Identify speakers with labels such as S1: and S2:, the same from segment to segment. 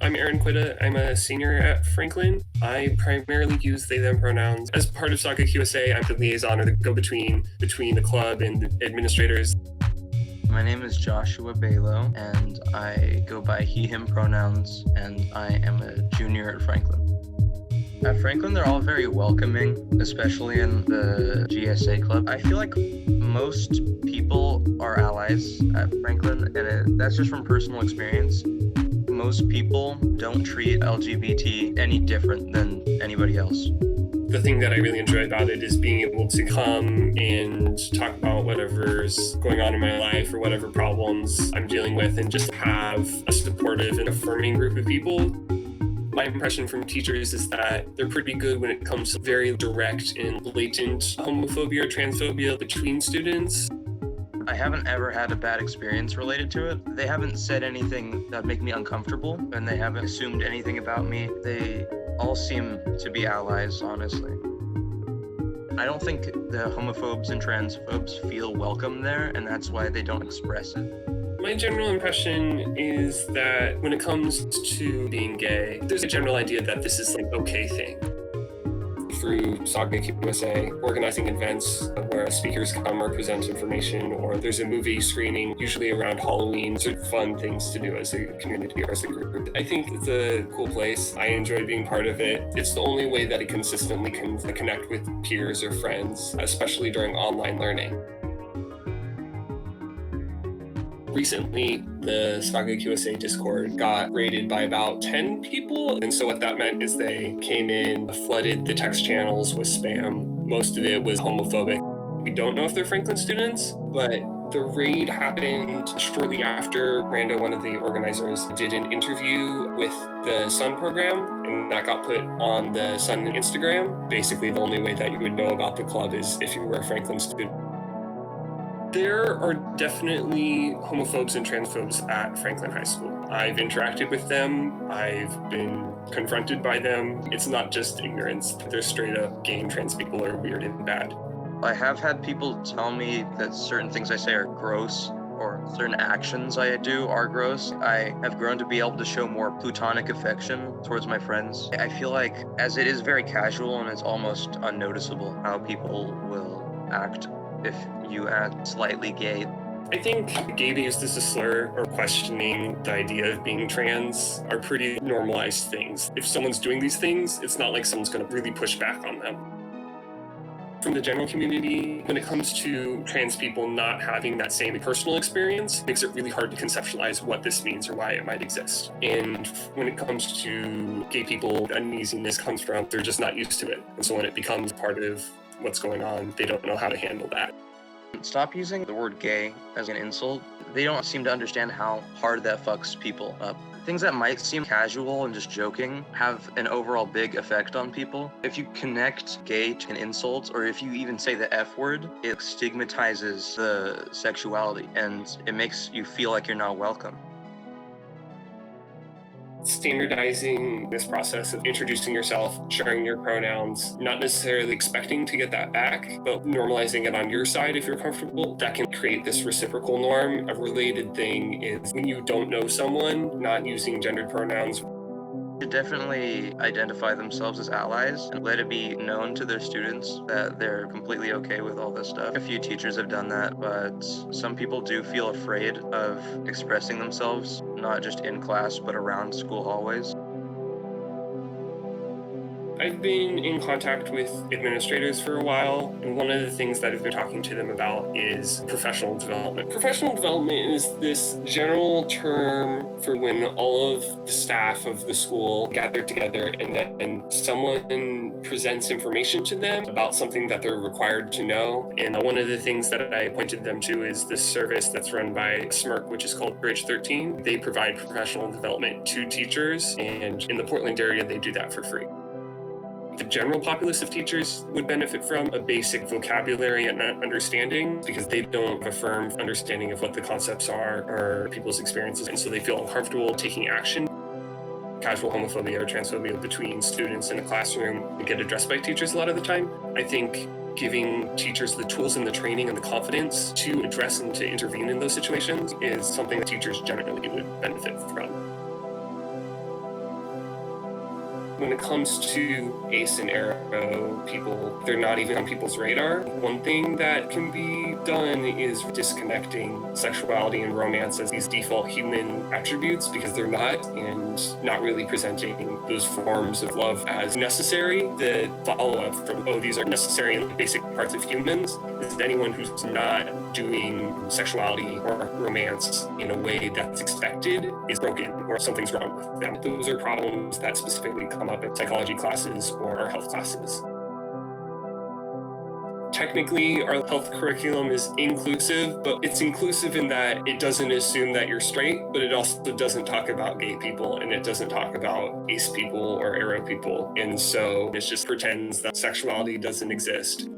S1: I'm Aaron Quitta. I'm a senior at Franklin. I primarily use they, them pronouns. As part of Saga QSA, I'm the liaison or the go-between between the club and the administrators.
S2: My name is Joshua Balo, and I go by he, him pronouns, and I am a junior at Franklin. At Franklin, they're all very welcoming, especially in the GSA club. I feel like most people are allies at Franklin, and that's just from personal experience. Most people don't treat LGBT any different than anybody else.
S1: The thing that I really enjoy about it is being able to come and talk about whatever's going on in my life or whatever problems I'm dealing with and just have a supportive and affirming group of people. My impression from teachers is that they're pretty good when it comes to very direct and blatant homophobia or transphobia between students.
S2: I haven't ever had a bad experience related to it. They haven't said anything that make me uncomfortable, and they haven't assumed anything about me. They all seem to be allies, honestly. I don't think the homophobes and transphobes feel welcome there, and that's why they don't express it.
S1: My general impression is that when it comes to being gay, there's a general idea that this is an okay thing. Through Saga QSA, organizing events where speakers come or present information, or there's a movie screening, usually around Halloween. Those are fun things to do as a community or as a group. I think it's a cool place. I enjoy being part of it. It's the only way that it consistently can connect with peers or friends, especially during online learning. Recently, the Saga QSA Discord got raided by about 10 people. And so what that meant is they came in, flooded the text channels with spam. Most of it was homophobic. We don't know if they're Franklin students, but the raid happened shortly after Rando, one of the organizers, did an interview with the Sun program, and that got put on the Sun Instagram. Basically, the only way that you would know about the club is if you were a Franklin student. There are definitely homophobes and transphobes at Franklin High School. I've interacted with them. I've been confronted by them. It's not just ignorance. They're straight up gay and trans people are weird and bad.
S2: I have had people tell me that certain things I say are gross, or certain actions I do are gross. I have grown to be able to show more platonic affection towards my friends. I feel like as it is very casual and it's almost unnoticeable how people will act if you act slightly gay.
S1: I think gay being used as a slur or questioning the idea of being trans are pretty normalized things. If someone's doing these things, it's not like someone's going to really push back on them. From the general community, when it comes to trans people not having that same personal experience, it makes it really hard to conceptualize what this means or why it might exist. And when it comes to gay people, uneasiness comes from they're just not used to it. And so when it becomes part of what's going on, they don't know how to handle that.
S2: Stop using the word gay as an insult. They don't seem to understand how hard that fucks people up. Things that might seem casual and just joking have an overall big effect on people. If you connect gay to an insult, or if you even say the F word, it stigmatizes the sexuality and it makes you feel like you're not welcome.
S1: Standardizing this process of introducing yourself, sharing your pronouns, not necessarily expecting to get that back, but normalizing it on your side if you're comfortable, that can create this reciprocal norm. A related thing is when you don't know someone, not using gendered pronouns.
S2: Should definitely identify themselves as allies and let it be known to their students that they're completely okay with all this stuff. A few teachers have done that, but some people do feel afraid of expressing themselves, not just in class, but around school hallways.
S1: I've been in contact with administrators for a while, and one of the things that I've been talking to them about is professional development. Professional development is this general term for when all of the staff of the school gather together and then someone presents information to them about something that they're required to know. And one of the things that I pointed them to is this service that's run by SMRC, which is called Bridge 13. They provide professional development to teachers, and in the Portland area, they do that for free. The general populace of teachers would benefit from a basic vocabulary and understanding because they don't have a firm understanding of what the concepts are or people's experiences, and so they feel uncomfortable taking action. Casual homophobia or transphobia between students in a classroom get addressed by teachers a lot of the time. I think giving teachers the tools and the training and the confidence to address and to intervene in those situations is something that teachers generally would benefit from. When it comes to ace and arrow people, they're not even on people's radar. One thing that can be done is disconnecting sexuality and romance as these default human attributes, because they're not, and not really presenting those forms of love as necessary. The follow-up from, oh, these are necessary and basic parts of humans, is anyone who's not doing sexuality or romance in a way that's expected is broken, or something's wrong with them. Those are problems that specifically come up in psychology classes or our health classes. Technically, our health curriculum is inclusive, but it's inclusive in that it doesn't assume that you're straight, but it also doesn't talk about gay people, and it doesn't talk about ace people or arrow people. And so it just pretends that sexuality doesn't exist.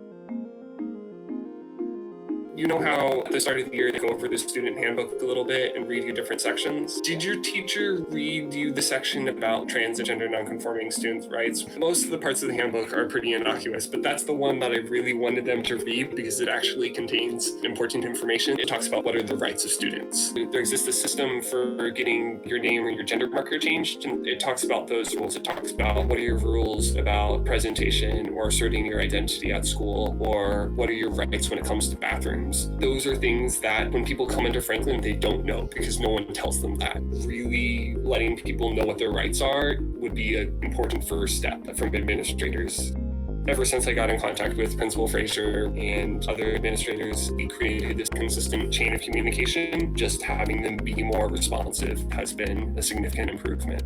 S1: You know how at the start of the year they go over the student handbook a little bit and read you different sections? Did your teacher read you the section about trans and gender nonconforming students' rights? Most of the parts of the handbook are pretty innocuous, but that's the one that I really wanted them to read because it actually contains important information. It talks about what are the rights of students. There exists a system for getting your name or your gender marker changed, and it talks about those rules. It talks about what are your rules about presentation or asserting your identity at school, or what are your rights when it comes to bathrooms. Those are things that when people come into Franklin, they don't know because no one tells them that. Really letting people know what their rights are would be an important first step from administrators. Ever since I got in contact with Principal Frazier and other administrators, we created this consistent chain of communication. Just having them be more responsive has been a significant improvement.